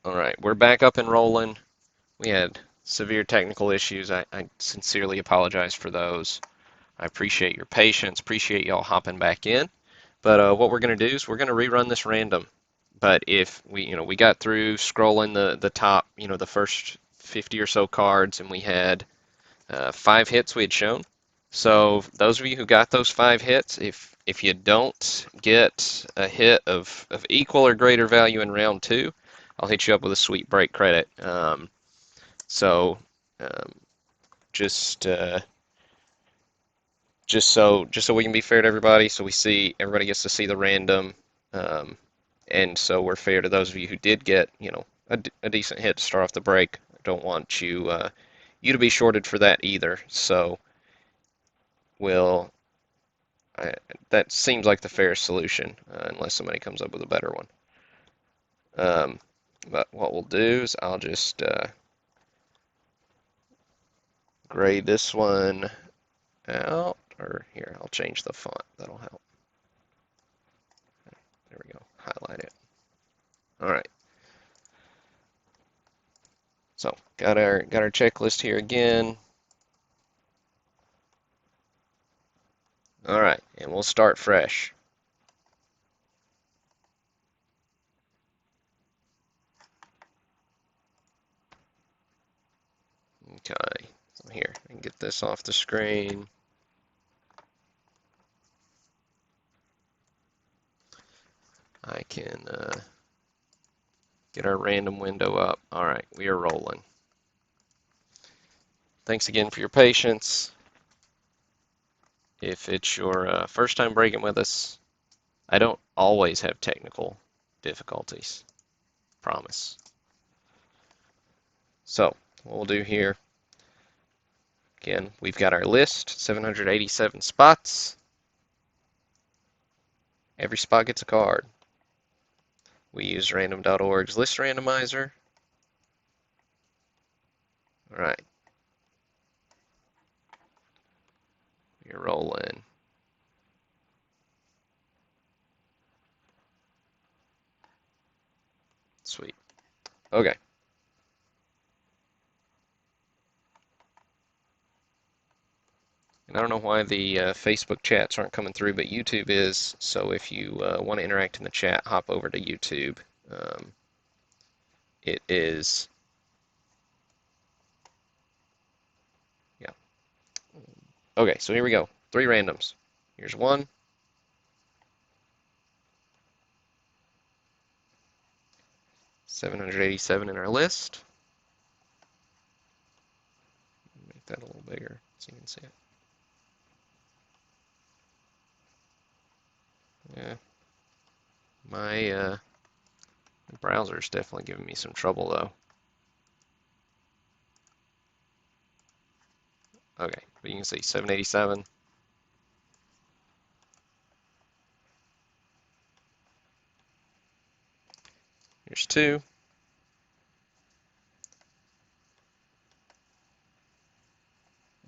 All right, we're back up and rolling. We had severe technical issues. I sincerely apologize for those. I appreciate your patience, appreciate y'all hopping back in. But what we're going to do is we're going to rerun this random. But if we got through scrolling the top, the first 50 or so cards, and we had 5 hits we had shown. So those of you who got those 5 hits, if you don't get a hit of equal or greater value in round two, I'll hit you up with a sweet break credit. So um, just just so we can be fair to everybody, so we see everybody gets to see the random, um, and so we're fair to those of you who did get a decent hit to start off the break. I don't want you to be shorted for that either. So we'll I, that seems like the fairest solution, unless somebody comes up with a better one. But what we'll do is I'll just gray this one out, or here, I'll change the font. That'll help. There we go. Highlight it. All right. So got our checklist here again. All right, and we'll start fresh. Okay. So here, I can get this off the screen. I can get our random window up. All right, we are rolling. Thanks again for your patience. If it's your first time breaking with us, I don't always have technical difficulties, promise. So, what we'll do here, again, we've got our list, 787 spots. Every spot gets a card. We use random.org's list randomizer. All right, you're rolling. Sweet. Okay. And I don't know why the Facebook chats aren't coming through, but YouTube is. So if you want to interact in the chat, hop over to YouTube. Um, it is, yeah. Okay, so here we go. 3 randoms. Here's one. 787 in our list. Make that a little bigger so you can see it. Yeah, my browser's definitely giving me some trouble though. Okay, but you can see 787. Here's 2.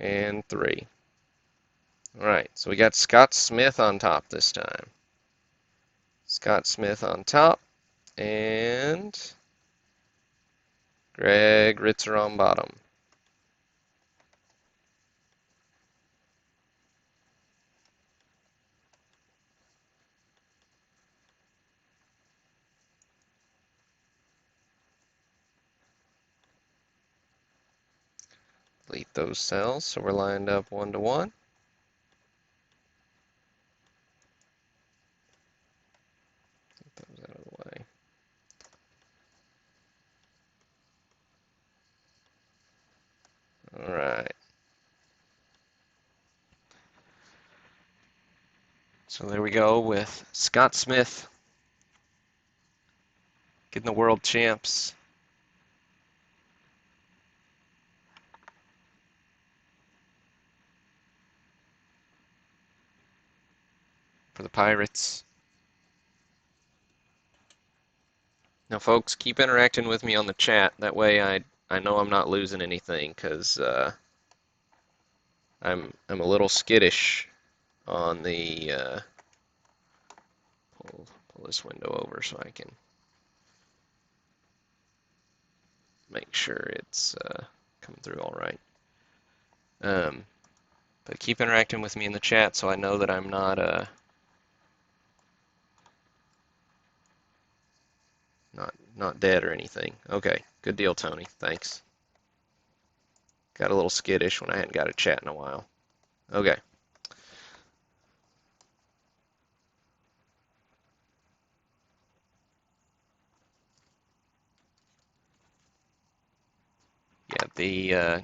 And 3. All right, so we got Scott Smith on top this time. Scott Smith on top, and Greg Ritzer on bottom. Delete those cells so we're lined up 1 to 1. Get those out of the way. All right. So there we go with Scott Smith getting the world champs. For the Pirates. Now, folks, keep interacting with me on the chat. That way I know I'm not losing anything because I'm a little skittish on the pull this window over so I can make sure it's coming through all right. But keep interacting with me in the chat so I know that I'm not dead or anything. Okay, good deal, Tony. Thanks. Got a little skittish when I hadn't got a chat in a while. Okay. Yeah, the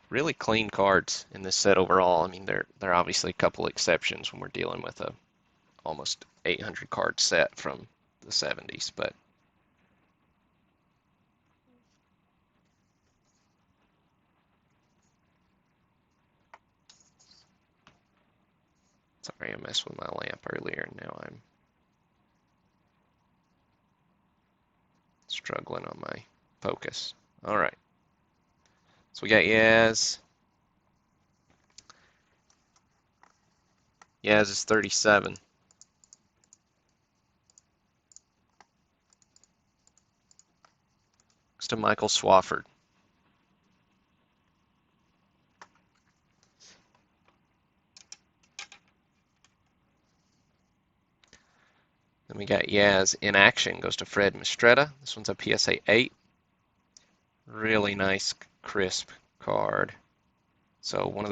really clean cards in this set overall. I mean, there are obviously a couple exceptions when we're dealing with a almost 800 card set from the 70s, but sorry I messed with my lamp earlier and now I'm struggling on my focus. All right. So we got Yaz. Yaz is 37. Next to Michael Swafford. Then we got Yaz in action, goes to Fred Mistretta. This one's a PSA 8. Really nice, crisp card. So one of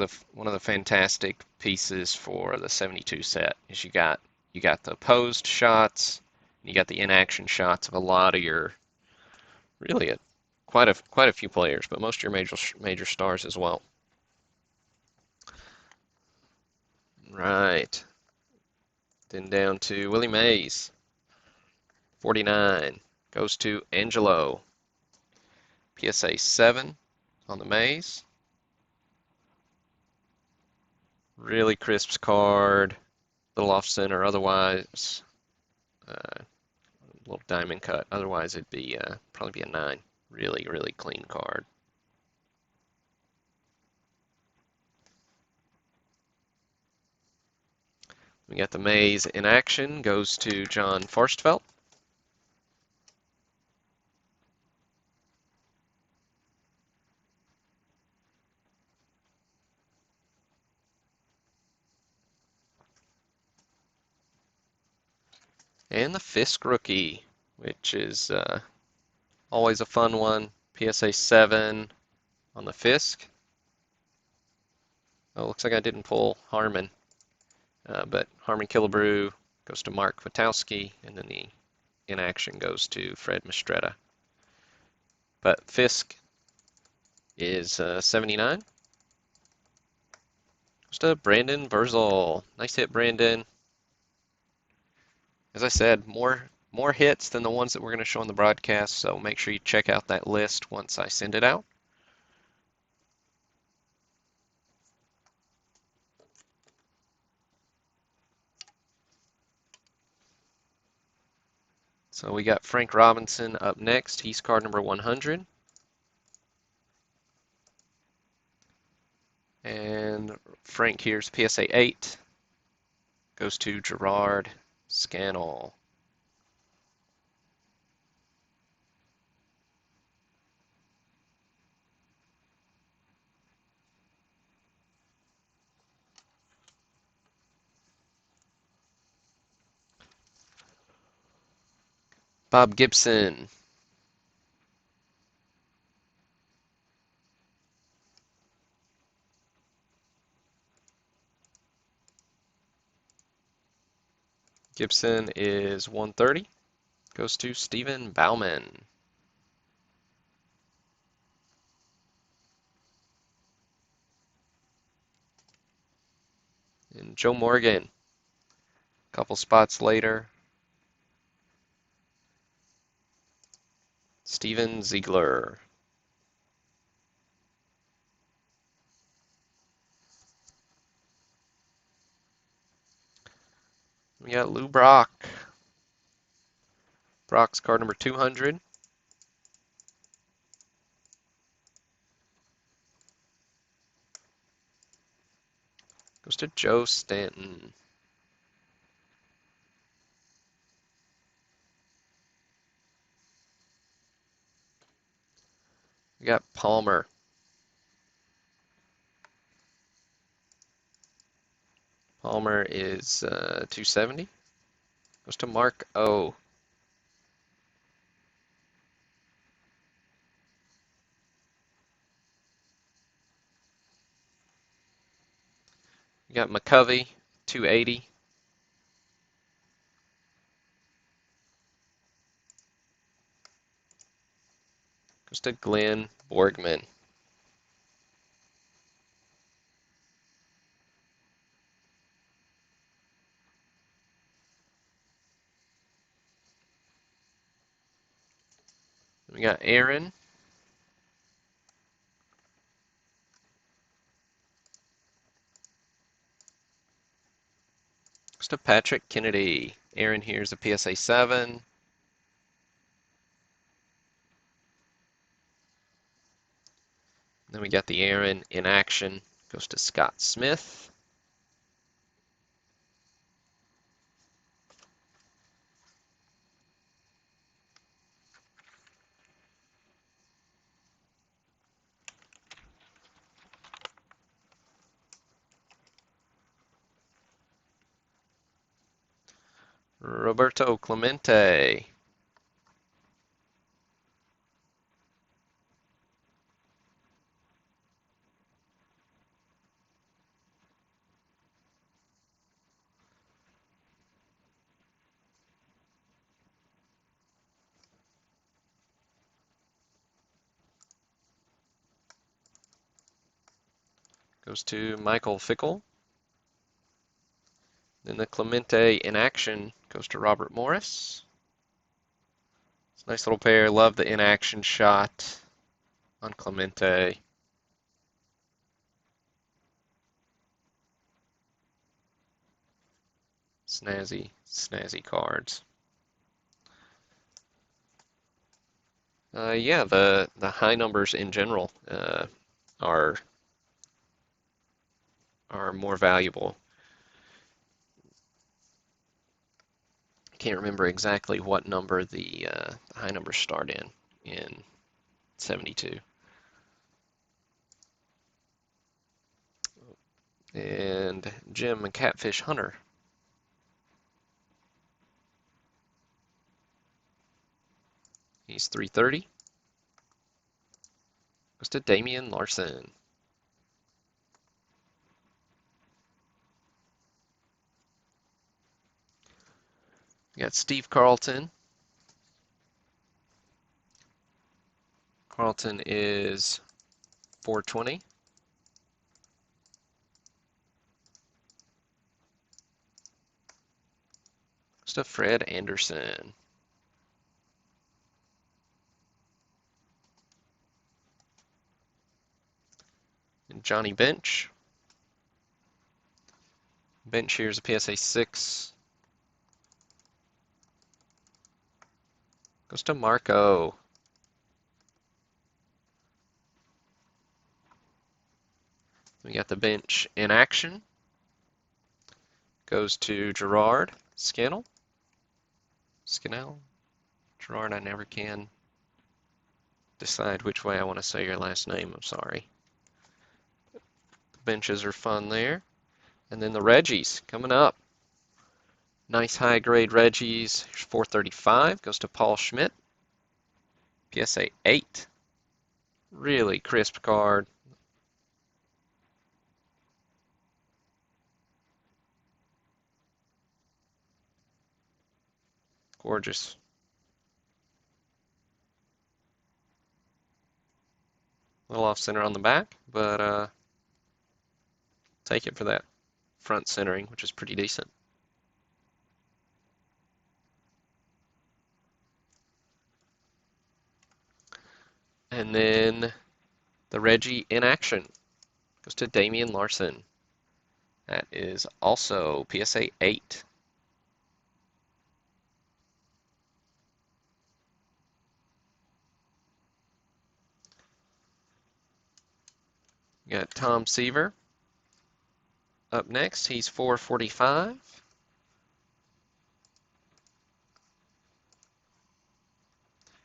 the fantastic pieces for the 72 set is you got the posed shots, you got the in-action shots of a lot of your really quite a few players, but most of your major stars as well. Right. Then down to Willie Mays, 49, goes to Angelo. PSA 7 on the Mays. Really crisp card, little off center. Otherwise, little diamond cut. Otherwise, it'd be probably be a 9. Really, really clean card. We got the Mays in action. Goes to John Forstfelt. And the Fisk rookie, which is always a fun one. PSA 7 on the Fisk. Oh, looks like I didn't pull Harmon. But Harmon Killebrew goes to Mark Vitowski, and then the in action goes to Fred Mistretta. But Fisk is 79. Goes to Brandon Verzel. Nice hit, Brandon. As I said, more hits than the ones that we're going to show on the broadcast, so make sure you check out that list once I send it out. So we got Frank Robinson up next. He's card number 100. And Frank here's PSA 8. Goes to Gerard Scannell. Bob Gibson. Gibson is 130. Goes to Stephen Bauman. And Joe Morgan. A couple spots later. Steven Ziegler. We got Lou Brock. Brock's card number 200. Goes to Joe Stanton. We got Palmer. Palmer is 270. Goes to Mark O. We got McCovey, 280. Goes to Glenn Borgman. We got Aaron. Goes to Patrick Kennedy. Aaron here's a PSA 7. Then we got the Aaron in action. Goes to Scott Smith. Roberto Clemente. Goes to Michael Fickle. Then the Clemente in action goes to Robert Morris. It's a nice little pair. Love the in action shot on Clemente. Snazzy, snazzy cards. Yeah, the high numbers in general are more valuable. I can't remember exactly what number the high numbers start in 72. And Jim and Catfish Hunter. He's 330. Goes to Damian Larson. We got Steve Carlton. Carlton is 420. Goes to Fred Anderson. And Johnny Bench. Bench here's a PSA 6. Goes to Marco. We got the bench in action. Goes to Gerard Scannell. Scannell? Gerard, I never can decide which way I want to say your last name. I'm sorry. The benches are fun there. And then the Reggies coming up. Nice high grade Reggies. Here's 435. Goes to Paul Schmidt. PSA 8. Really crisp card. Gorgeous. A little off center on the back, but take it for that front centering, which is pretty decent. And then the Reggie in action goes to Damian Larson. That is also PSA 8. You got Tom Seaver up next. He's 445.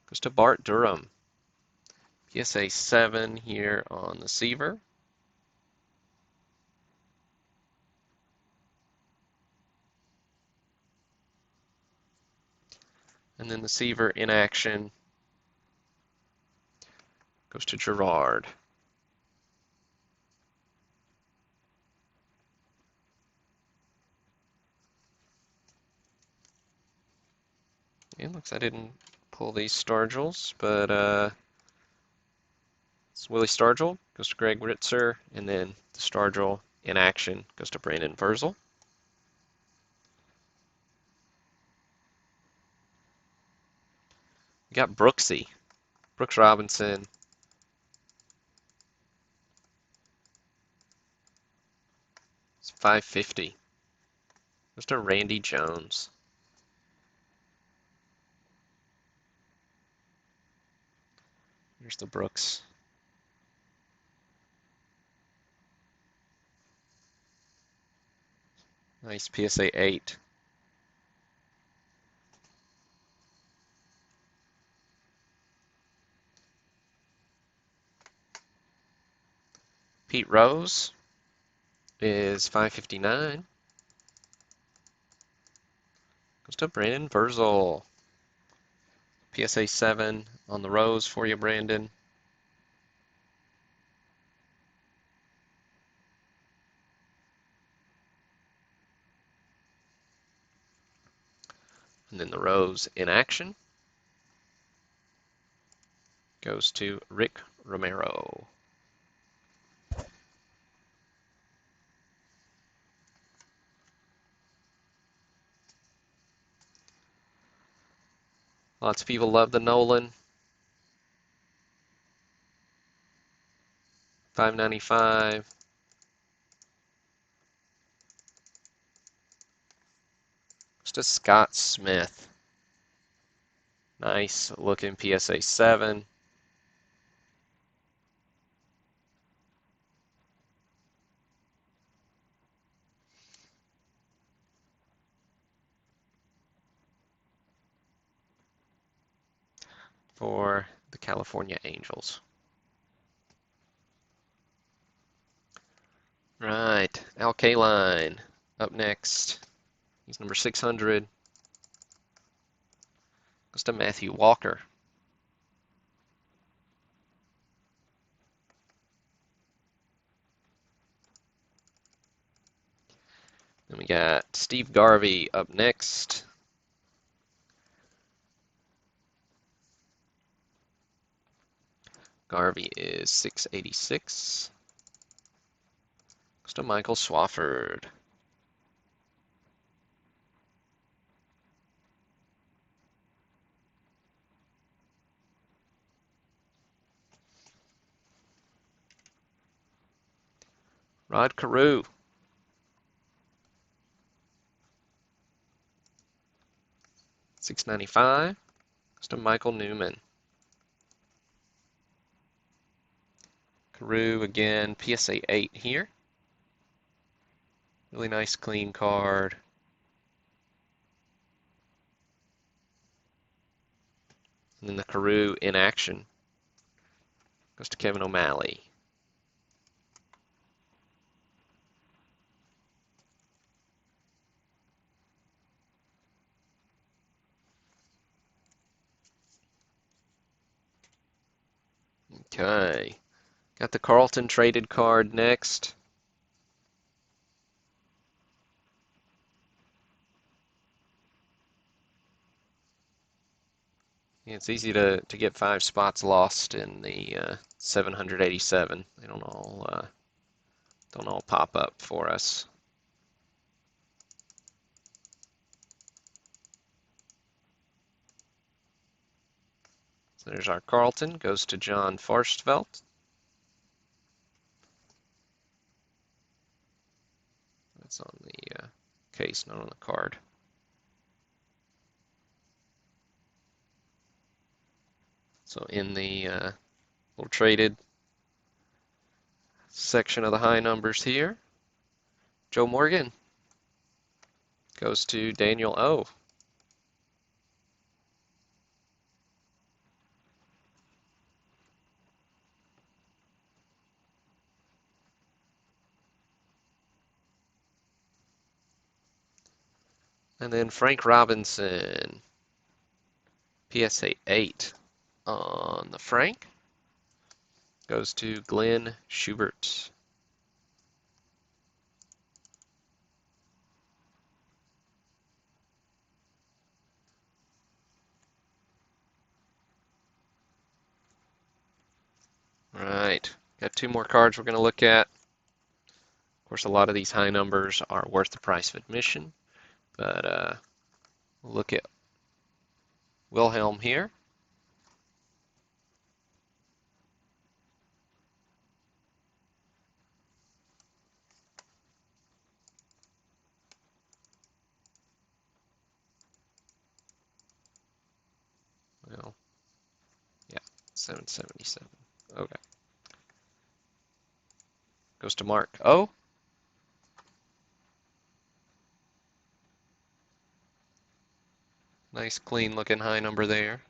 Goes to Bart Durham. PSA 7 here on the Seaver. And then the Seaver in action goes to Gerard. It looks like I didn't pull these Stargels, but it's Willie Stargell goes to Greg Ritzer, and then the Stargell in action goes to Brandon Verzel. We got Brooksy, Brooks Robinson. It's 550. Goes to Randy Jones. Here's the Brooks. Nice PSA 8. Pete Rose is 559. Goes to Brandon Verzel. PSA 7 on the Rose for you, Brandon. And then the Rose in action goes to Rick Romero. Lots of people love the Nolan. 595. Just a Scott Smith. Nice looking PSA 7. For the California Angels. Right, Al Kaline up next. He's number 600. Goes to Matthew Walker. Then we got Steve Garvey up next. Garvey is 686. Goes to Michael Swafford. Rod Carew. $695. Goes to Michael Newman. Carew again, PSA 8 here. Really nice clean card. And then the Carew in action goes to Kevin O'Malley. Okay. Got the Carlton traded card next. Yeah, it's easy to get 5 spots lost in the 787. They don't all pop up for us. So there's our Carlton, goes to John Farstvelt. That's on the case, not on the card. So in the little traded section of the high numbers here, Joe Morgan goes to Daniel O. And then Frank Robinson, PSA 8 on the Frank. Goes to Glenn Schubert. All right, got two more cards we're going to look at. Of course, a lot of these high numbers are worth the price of admission, but we'll look at Wilhelm here. Well, yeah, 777. Okay. Goes to Mark O. Nice clean looking high number there.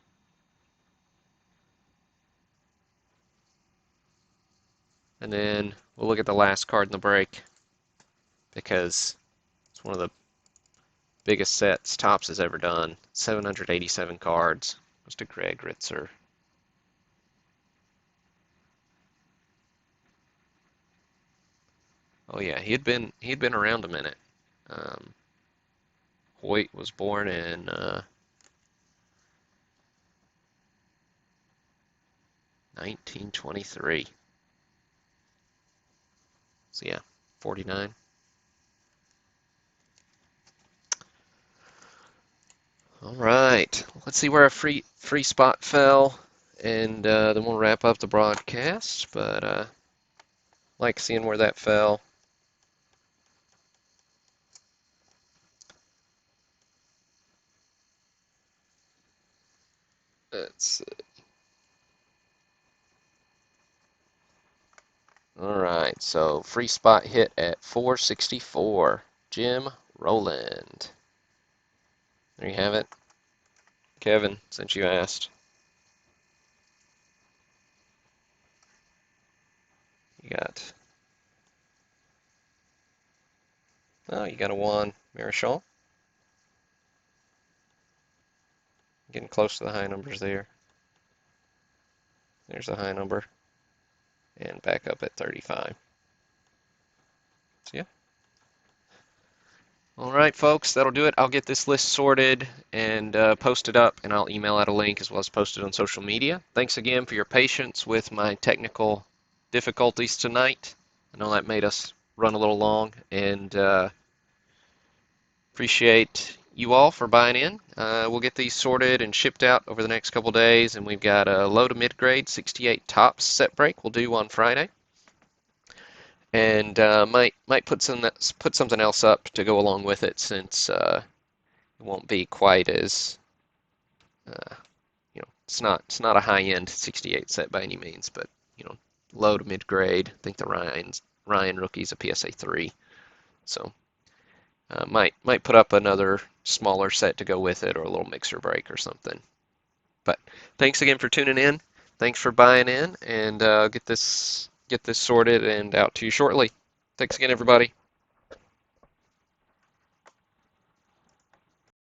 And then we'll look at the last card in the break because it's one of the biggest sets Topps has ever done. 787 cards. Goes to Greg Ritzer. Oh yeah, he had been around a minute. Um, Hoyt was born in 1923. So yeah, 49. All right, let's see where a free spot fell, and then we'll wrap up the broadcast. But like seeing where that fell. Let's All right, so free spot hit at 464. Jim Rowland. There you have it. Kevin, since you asked, you got, oh, you got a Juan Marichal. Getting close to the high numbers there. There's the high number. And back up at 35. So yeah. All right, folks, that'll do it. I'll get this list sorted and posted up, and I'll email out a link as well as post it on social media. Thanks again for your patience with my technical difficulties tonight. I know that made us run a little long, and appreciate you all for buying in. We'll get these sorted and shipped out over the next couple days, and we've got a low to mid-grade 68 Topps set break we'll do on Friday. And might put something else up to go along with it since it won't be quite as it's not a high-end 68 set by any means, but low to mid-grade. I think the Ryan rookie's a PSA 3, so might put up another smaller set to go with it or a little mixer break or something. But thanks again for tuning in. Thanks for buying in, and get this sorted and out to you shortly. Thanks again, everybody.